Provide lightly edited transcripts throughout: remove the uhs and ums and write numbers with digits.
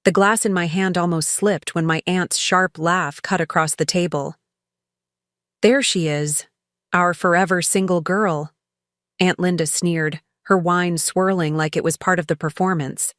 The glass in my hand almost slipped when my aunt's sharp laugh cut across the table. "There she is, our forever single girl," Aunt Linda sneered, her wine swirling like it was part of the performance.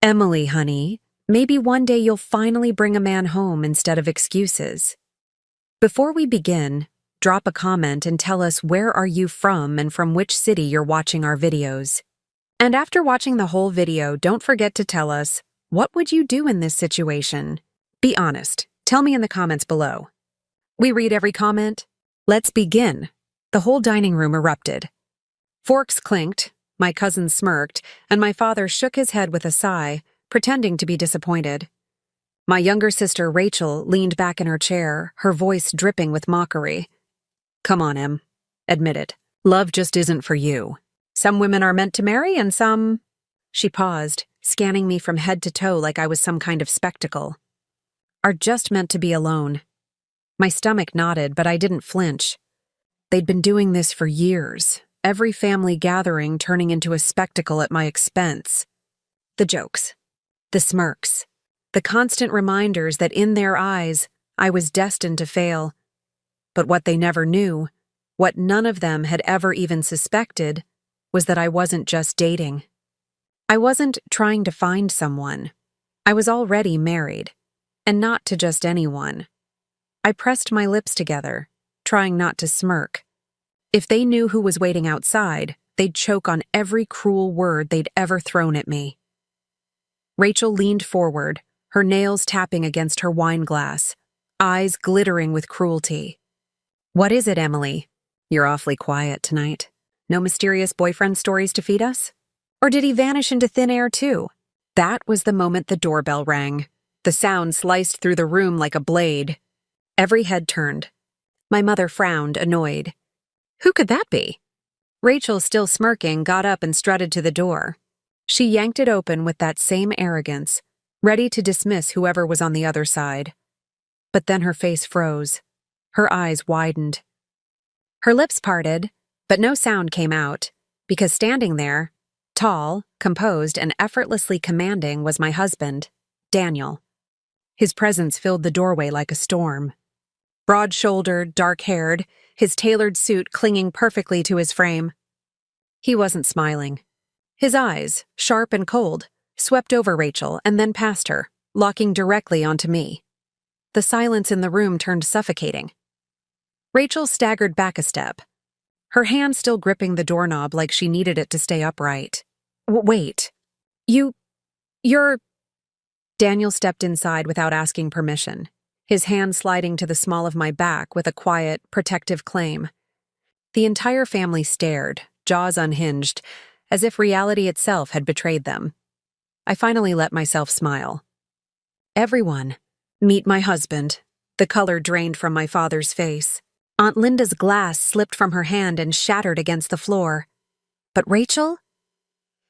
"Emily, honey, maybe one day you'll finally bring a man home instead of excuses." Before we begin, drop a comment and tell us where are you from and from which city you're watching our videos. And after watching the whole video, don't forget to tell us, what would you do in this situation? Be honest. Tell me in the comments below. We read every comment. Let's begin. The whole dining room erupted. Forks clinked, my cousin smirked, and my father shook his head with a sigh, pretending to be disappointed. My younger sister, Rachel, leaned back in her chair, her voice dripping with mockery. "Come on, Em. Admit it. Love just isn't for you. Some women are meant to marry and some—" She paused, scanning me from head to toe like I was some kind of spectacle. "Are just meant to be alone." My stomach nodded, but I didn't flinch. They'd been doing this for years, every family gathering turning into a spectacle at my expense. The jokes, the smirks, the constant reminders that in their eyes, I was destined to fail. But what they never knew, what none of them had ever even suspected, was that I wasn't just dating. I wasn't trying to find someone. I was already married, and not to just anyone. I pressed my lips together, trying not to smirk. If they knew who was waiting outside, they'd choke on every cruel word they'd ever thrown at me. Rachel leaned forward, her nails tapping against her wine glass, eyes glittering with cruelty. "What is it, Emily? You're awfully quiet tonight. No mysterious boyfriend stories to feed us? Or did he vanish into thin air too?" That was the moment the doorbell rang. The sound sliced through the room like a blade. Every head turned. My mother frowned, annoyed. Who could that be? Rachel, still smirking, got up and strutted to the door. She yanked it open with that same arrogance, ready to dismiss whoever was on the other side. But then her face froze. Her eyes widened. Her lips parted, but no sound came out, because standing there, tall, composed, and effortlessly commanding, was my husband, Daniel. His presence filled the doorway like a storm. Broad-shouldered, dark-haired, his tailored suit clinging perfectly to his frame. He wasn't smiling. His eyes, sharp and cold, swept over Rachel and then past her, locking directly onto me. The silence in the room turned suffocating. Rachel staggered back a step, her hand still gripping the doorknob like she needed it to stay upright. Wait. You're... Daniel stepped inside without asking permission, his hand sliding to the small of my back with a quiet, protective claim. The entire family stared, jaws unhinged, as if reality itself had betrayed them. I finally let myself smile. "Everyone, meet my husband." The color drained from my father's face. Aunt Linda's glass slipped from her hand and shattered against the floor. But Rachel?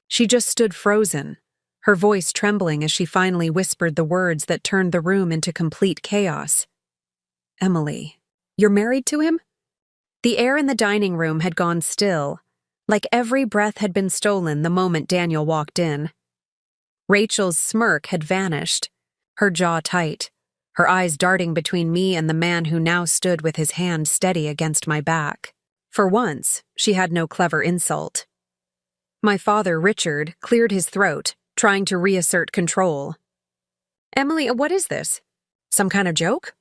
She just stood frozen, her voice trembling as she finally whispered the words that turned the room into complete chaos. "Emily, you're married to him?" The air in the dining room had gone still, like every breath had been stolen the moment Daniel walked in. Rachel's smirk had vanished, her jaw tight, her eyes darting between me and the man who now stood with his hand steady against my back. For once, she had no clever insult. My father, Richard, cleared his throat, trying to reassert control. "Emily, what is this? Some kind of joke?"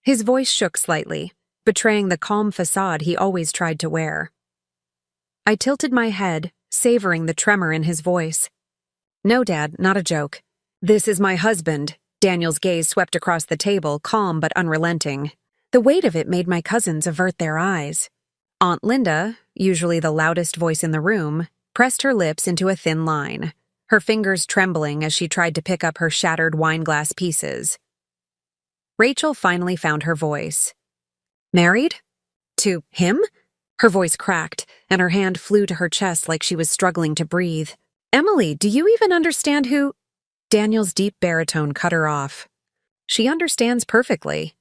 His voice shook slightly, betraying the calm facade he always tried to wear. I tilted my head, savoring the tremor in his voice. "No, Dad, not a joke. This is my husband." Daniel's gaze swept across the table, calm but unrelenting. The weight of it made my cousins avert their eyes. Aunt Linda, usually the loudest voice in the room, pressed her lips into a thin line, her fingers trembling as she tried to pick up her shattered wineglass pieces. Rachel finally found her voice. "Married? To him?" Her voice cracked, and her hand flew to her chest like she was struggling to breathe. "Emily, do you even understand who—" Daniel's deep baritone cut her off. "She understands perfectly."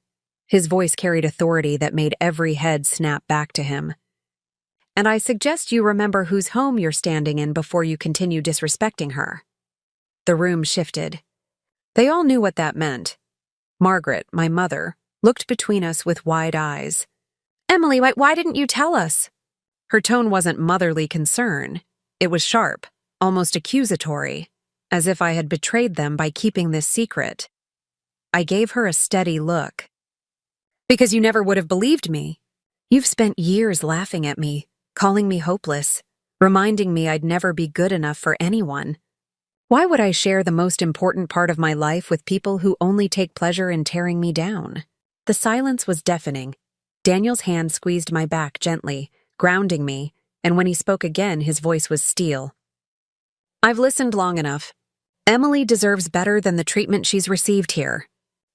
His voice carried authority that made every head snap back to him. "And I suggest you remember whose home you're standing in before you continue disrespecting her." The room shifted. They all knew what that meant. Margaret, my mother, looked between us with wide eyes. Emily, why didn't you tell us? Her tone wasn't motherly concern. It was sharp, almost accusatory, as if I had betrayed them by keeping this secret. I gave her a steady look. Because you never would have believed me. You've spent years laughing at me, calling me hopeless, reminding me I'd never be good enough for anyone. Why would I share the most important part of my life with people who only take pleasure in tearing me down? The silence was deafening. Daniel's hand squeezed my back gently, grounding me, and when he spoke again, his voice was steel. I've listened long enough. Emily deserves better than the treatment she's received here.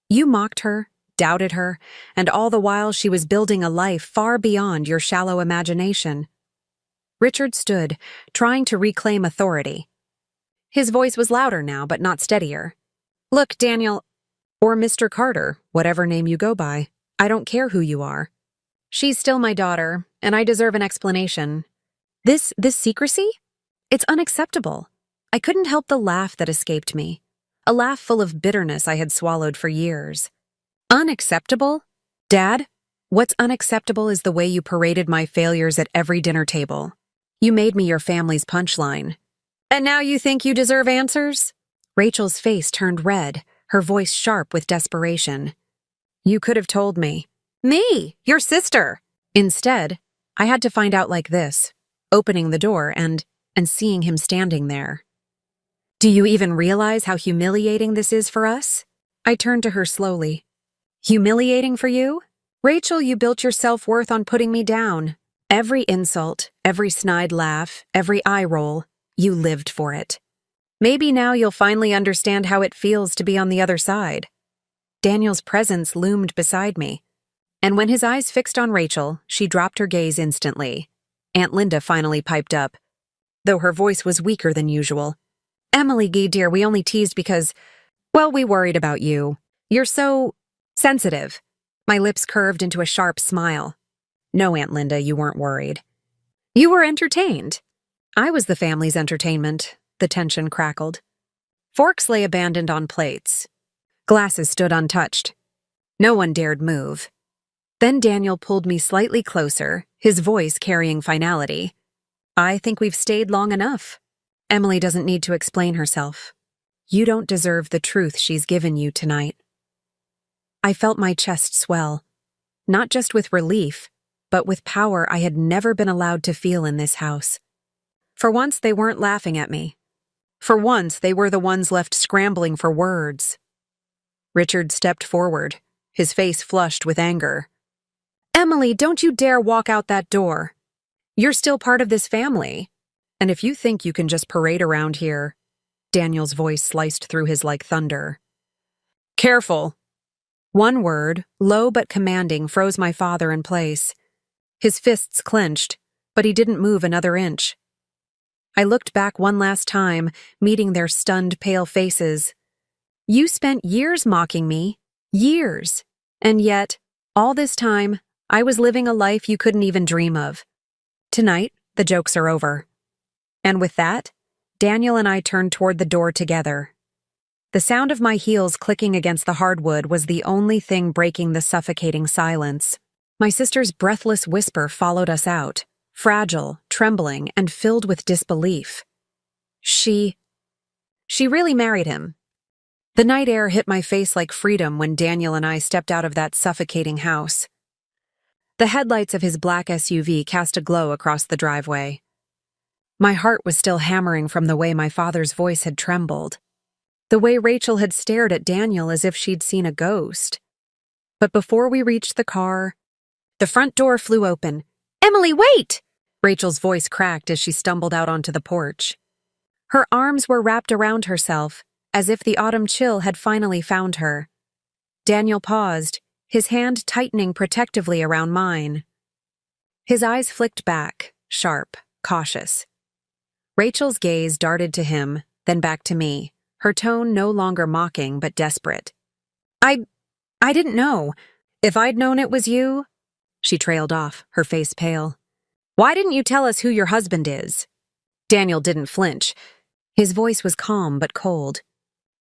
You mocked her, doubted her, and all the while she was building a life far beyond your shallow imagination. Richard stood, trying to reclaim authority. His voice was louder now, but not steadier. Look, Daniel, or Mr. Carter, whatever name you go by, I don't care who you are. She's still my daughter, and I deserve an explanation. This secrecy? It's unacceptable. I couldn't help the laugh that escaped me, a laugh full of bitterness I had swallowed for years. Unacceptable? Dad, what's unacceptable is the way you paraded my failures at every dinner table. You made me your family's punchline. And now you think you deserve answers? Rachel's face turned red, her voice sharp with desperation. You could have told me. Me, your sister. Instead, I had to find out like this, opening the door and seeing him standing there. Do you even realize how humiliating this is for us? I turned to her slowly. Humiliating for you? Rachel, you built your self-worth on putting me down. Every insult, every snide laugh, every eye roll, you lived for it. Maybe now you'll finally understand how it feels to be on the other side. Daniel's presence loomed beside me, and when his eyes fixed on Rachel, she dropped her gaze instantly. Aunt Linda finally piped up, though her voice was weaker than usual. Emily, dear, we only teased because, well, we worried about you. You're so sensitive. My lips curved into a sharp smile. No, Aunt Linda, you weren't worried. You were entertained. I was the family's entertainment, the tension crackled. Forks lay abandoned on plates. Glasses stood untouched. No one dared move. Then Daniel pulled me slightly closer, his voice carrying finality. I think we've stayed long enough. Emily doesn't need to explain herself. You don't deserve the truth she's given you tonight. I felt my chest swell, not just with relief, but with power I had never been allowed to feel in this house. For once, they weren't laughing at me. For once, they were the ones left scrambling for words. Richard stepped forward, his face flushed with anger. Emily, don't you dare walk out that door. You're still part of this family. And if you think you can just parade around here, Daniel's voice sliced through his like thunder. Careful. One word, low but commanding, froze my father in place. His fists clenched, but he didn't move another inch. I looked back one last time, meeting their stunned, pale faces. You spent years mocking me. Years. And yet, all this time, I was living a life you couldn't even dream of. Tonight, the jokes are over. And with that, Daniel and I turned toward the door together. The sound of my heels clicking against the hardwood was the only thing breaking the suffocating silence. My sister's breathless whisper followed us out, fragile, trembling, and filled with disbelief. She really married him. The night air hit my face like freedom when Daniel and I stepped out of that suffocating house. The headlights of his black SUV cast a glow across the driveway. My heart was still hammering from the way my father's voice had trembled, the way Rachel had stared at Daniel as if she'd seen a ghost. But before we reached the car, the front door flew open. Emily, wait! Rachel's voice cracked as she stumbled out onto the porch. Her arms were wrapped around herself, as if the autumn chill had finally found her. Daniel paused, his hand tightening protectively around mine. His eyes flicked back, sharp, cautious. Rachel's gaze darted to him, then back to me, her tone no longer mocking but desperate. I didn't know. If I'd known it was you... She trailed off, her face pale. Why didn't you tell us who your husband is? Daniel didn't flinch. His voice was calm but cold.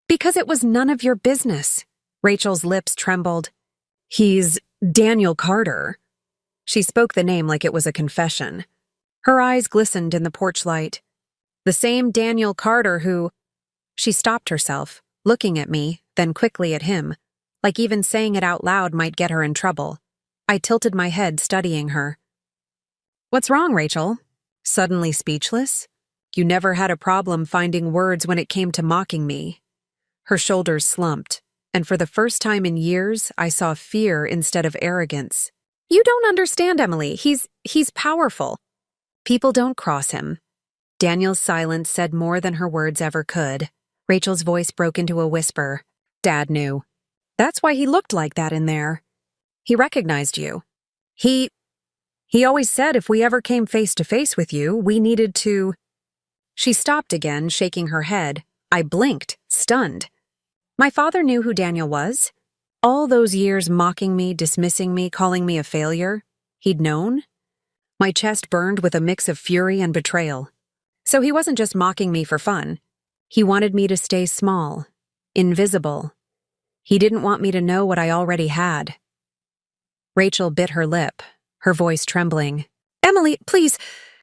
Because it was none of your business. Rachel's lips trembled. He's Daniel Carter. She spoke the name like it was a confession. Her eyes glistened in the porch light. The same Daniel Carter who... She stopped herself, looking at me, then quickly at him, like even saying it out loud might get her in trouble. I tilted my head, studying her. What's wrong, Rachel? Suddenly speechless? You never had a problem finding words when it came to mocking me. Her shoulders slumped, and for the first time in years, I saw fear instead of arrogance. You don't understand, Emily. He's powerful. People don't cross him. Daniel's silence said more than her words ever could. Rachel's voice broke into a whisper. Dad knew. That's why he looked like that in there. He recognized you. He always said if we ever came face to face with you, we needed to... She stopped again, shaking her head. I blinked, stunned. My father knew who Daniel was. All those years mocking me, dismissing me, calling me a failure. He'd known. My chest burned with a mix of fury and betrayal. So he wasn't just mocking me for fun. He wanted me to stay small, invisible. He didn't want me to know what I already had. Rachel bit her lip, her voice trembling. Emily, please,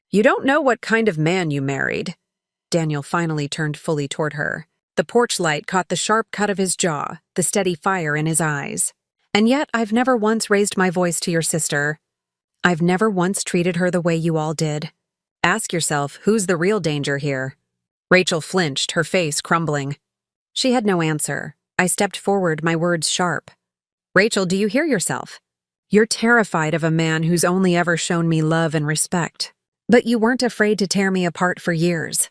you don't know what kind of man you married. Daniel finally turned fully toward her. The porch light caught the sharp cut of his jaw, the steady fire in his eyes. And yet I've never once raised my voice to your sister. I've never once treated her the way you all did. Ask yourself, who's the real danger here? Rachel flinched, her face crumbling. She had no answer. I stepped forward, my words sharp. Rachel, do you hear yourself? You're terrified of a man who's only ever shown me love and respect. But you weren't afraid to tear me apart for years.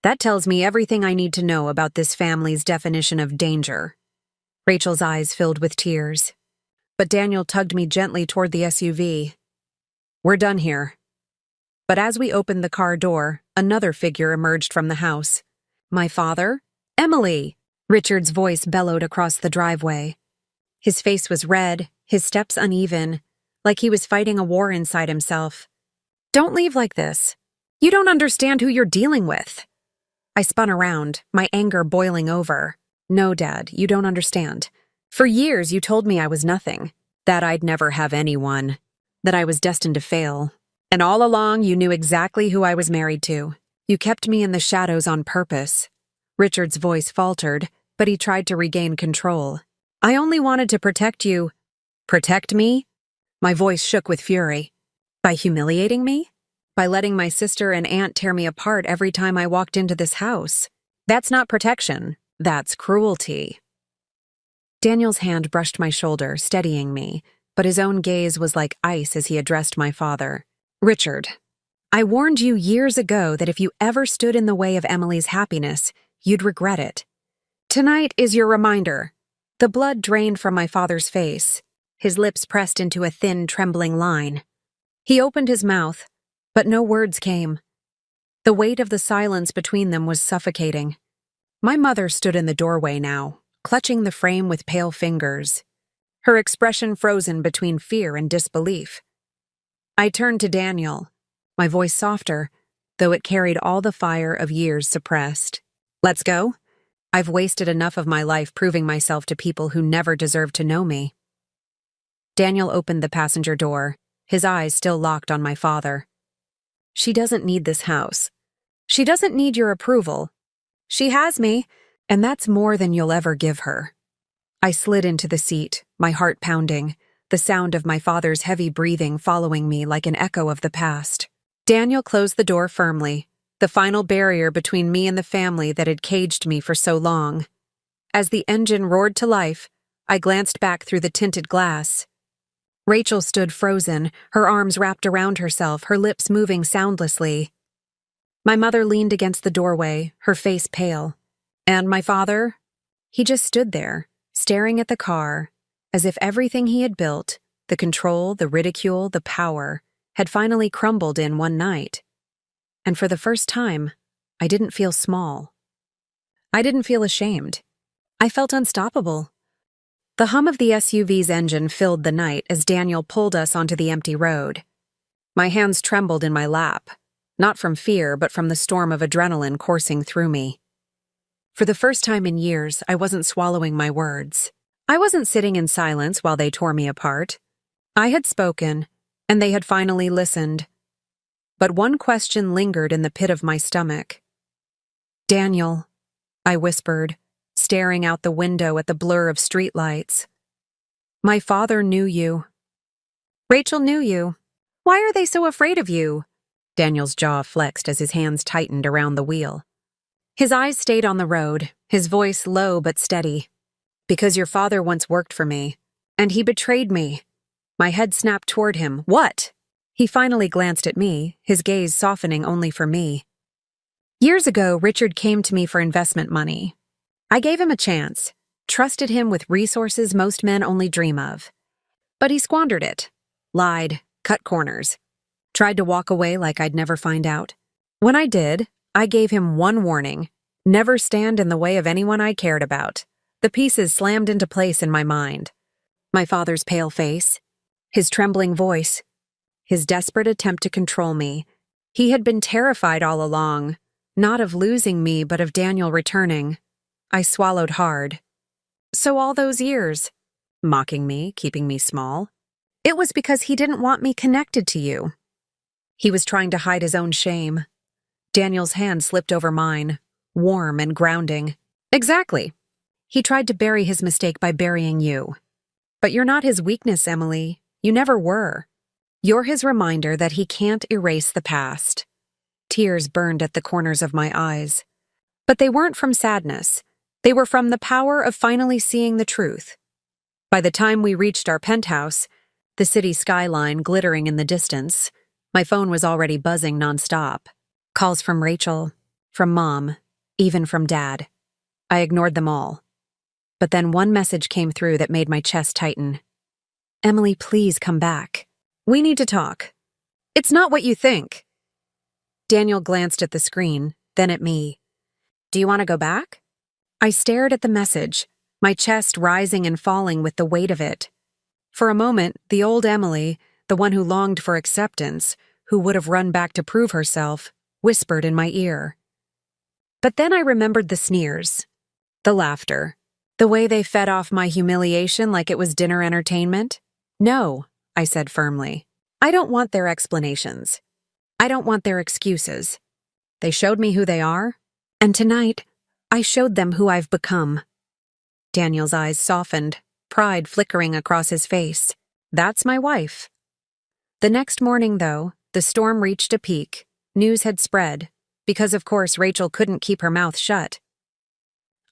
That tells me everything I need to know about this family's definition of danger. Rachel's eyes filled with tears. But Daniel tugged me gently toward the SUV. We're done here. But as we opened the car door, another figure emerged from the house. My father? Emily! Richard's voice bellowed across the driveway. His face was red, his steps uneven, like he was fighting a war inside himself. Don't leave like this. You don't understand who you're dealing with. I spun around, my anger boiling over. No, Dad, you don't understand. For years you told me I was nothing, that I'd never have anyone, that I was destined to fail. And all along you knew exactly who I was married to. You kept me in the shadows on purpose. Richard's voice faltered, but he tried to regain control. I only wanted to protect you. Protect me? My voice shook with fury. By humiliating me? By letting my sister and aunt tear me apart every time I walked into this house? That's not protection. That's cruelty. Daniel's hand brushed my shoulder, steadying me, but his own gaze was like ice as he addressed my father. Richard, I warned you years ago that if you ever stood in the way of Emily's happiness, you'd regret it. Tonight is your reminder. The blood drained from my father's face. His lips pressed into a thin, trembling line. He opened his mouth, but no words came. The weight of the silence between them was suffocating. My mother stood in the doorway now, clutching the frame with pale fingers, her expression frozen between fear and disbelief. I turned to Daniel, my voice softer, though it carried all the fire of years suppressed. Let's go. I've wasted enough of my life proving myself to people who never deserved to know me. Daniel opened the passenger door, his eyes still locked on my father. She doesn't need this house. She doesn't need your approval. She has me, and that's more than you'll ever give her. I slid into the seat, my heart pounding, the sound of my father's heavy breathing following me like an echo of the past. Daniel closed the door firmly, the final barrier between me and the family that had caged me for so long. As the engine roared to life, I glanced back through the tinted glass. Rachel stood frozen, her arms wrapped around herself, her lips moving soundlessly. My mother leaned against the doorway, her face pale. And my father? He just stood there, staring at the car, as if everything he had built, the control, the ridicule, the power, had finally crumbled in one night. And for the first time, I didn't feel small. I didn't feel ashamed. I felt unstoppable. The hum of the SUV's engine filled the night as Daniel pulled us onto the empty road. My hands trembled in my lap, not from fear but from the storm of adrenaline coursing through me. For the first time in years, I wasn't swallowing my words. I wasn't sitting in silence while they tore me apart. I had spoken, and they had finally listened. But one question lingered in the pit of my stomach. "Daniel," I whispered, staring out the window at the blur of streetlights. "My father knew you." "Rachel knew you. Why are they so afraid of you?" Daniel's jaw flexed as his hands tightened around the wheel. His eyes stayed on the road, his voice low but steady. "Because your father once worked for me, and he betrayed me." My head snapped toward him. "What?" He finally glanced at me, his gaze softening only for me. "Years ago, Richard came to me for investment money. I gave him a chance, trusted him with resources most men only dream of. But he squandered it, lied, cut corners, tried to walk away like I'd never find out. When I did, I gave him one warning: never stand in the way of anyone I cared about." The pieces slammed into place in my mind. My father's pale face, his trembling voice, his desperate attempt to control me. He had been terrified all along, not of losing me, but of Daniel returning. I swallowed hard. "So all those years, mocking me, keeping me small, it was because he didn't want me connected to you." He was trying to hide his own shame. Daniel's hand slipped over mine, warm and grounding. "Exactly. He tried to bury his mistake by burying you. But you're not his weakness, Emily. You never were. You're his reminder that he can't erase the past." Tears burned at the corners of my eyes. But they weren't from sadness. They were from the power of finally seeing the truth. By the time we reached our penthouse, the city skyline glittering in the distance, my phone was already buzzing nonstop. Calls from Rachel, from Mom, even from Dad. I ignored them all. But then one message came through that made my chest tighten. "Emily, please come back. We need to talk." "It's not what you think." Daniel glanced at the screen, then at me. "Do you want to go back?" I stared at the message, my chest rising and falling with the weight of it. For a moment, the old Emily, the one who longed for acceptance, who would have run back to prove herself, whispered in my ear. But then I remembered the sneers, the laughter, the way they fed off my humiliation like it was dinner entertainment. "No," I said firmly. "I don't want their explanations. I don't want their excuses. They showed me who they are, and tonight, I showed them who I've become." Daniel's eyes softened, pride flickering across his face. "That's my wife." The next morning, though, the storm reached a peak. News had spread, because of course Rachel couldn't keep her mouth shut.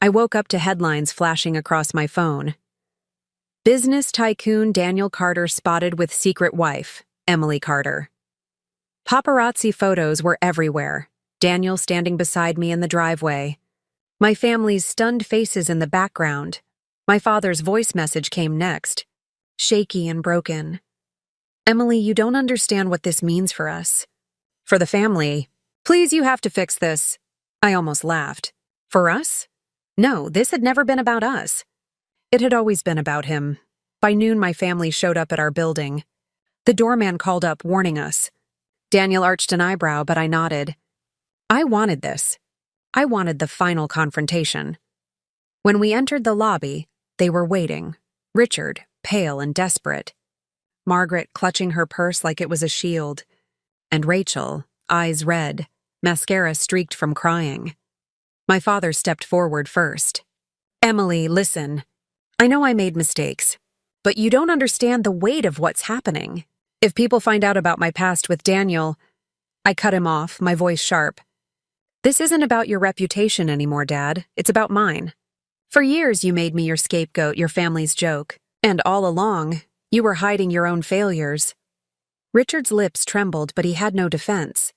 I woke up to headlines flashing across my phone. "Business tycoon Daniel Carter spotted with secret wife, Emily Carter." Paparazzi photos were everywhere, Daniel standing beside me in the driveway. My family's stunned faces in the background. My father's voice message came next, shaky and broken. "Emily, you don't understand what this means for us. For the family. Please, you have to fix this." I almost laughed. "For us? No, this had never been about us. It had always been about him." By noon, my family showed up at our building. The doorman called up, warning us. Daniel arched an eyebrow, but I nodded. I wanted this. I wanted the final confrontation. When we entered the lobby, they were waiting. Richard, pale and desperate. Margaret clutching her purse like it was a shield. And Rachel, eyes red, mascara streaked from crying. My father stepped forward first. "Emily, listen. I know I made mistakes, but you don't understand the weight of what's happening. If people find out about my past with Daniel..." I cut him off, my voice sharp. "This isn't about your reputation anymore, Dad. It's about mine. For years you made me your scapegoat, your family's joke. And all along, you were hiding your own failures." Richard's lips trembled, but he had no defense.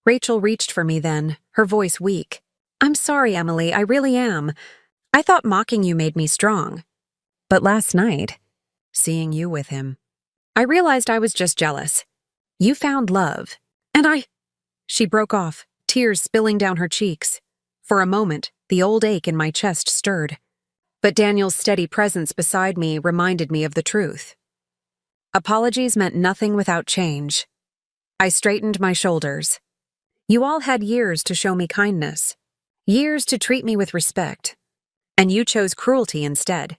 Rachel reached for me then, her voice weak. "I'm sorry, Emily, I really am. I thought mocking you made me strong. But last night, seeing you with him, I realized I was just jealous. You found love, and I..." She broke off, tears spilling down her cheeks. For a moment, the old ache in my chest stirred. But Daniel's steady presence beside me reminded me of the truth. Apologies meant nothing without change. I straightened my shoulders. You all had years to show me kindness. Years to treat me with respect. And you chose cruelty instead.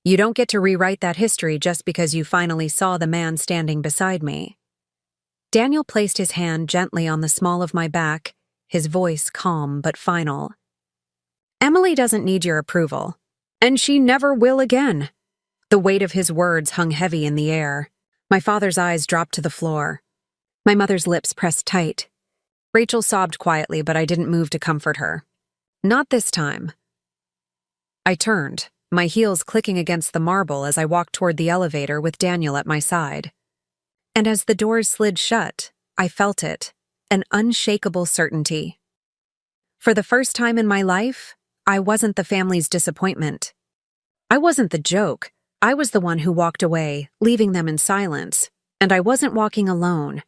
You don't get to rewrite that history just because you finally saw the man standing beside me. Daniel placed his hand gently on the small of my back, his voice calm but final. Emily doesn't need your approval, and she never will again. The weight of his words hung heavy in the air. My father's eyes dropped to the floor. My mother's lips pressed tight. Rachel sobbed quietly, but I didn't move to comfort her. Not this time. I turned, my heels clicking against the marble as I walked toward the elevator with Daniel at my side. And as the doors slid shut, I felt it, an unshakable certainty. For the first time in my life, I wasn't the family's disappointment. I wasn't the joke. I was the one who walked away, leaving them in silence. And I wasn't walking alone.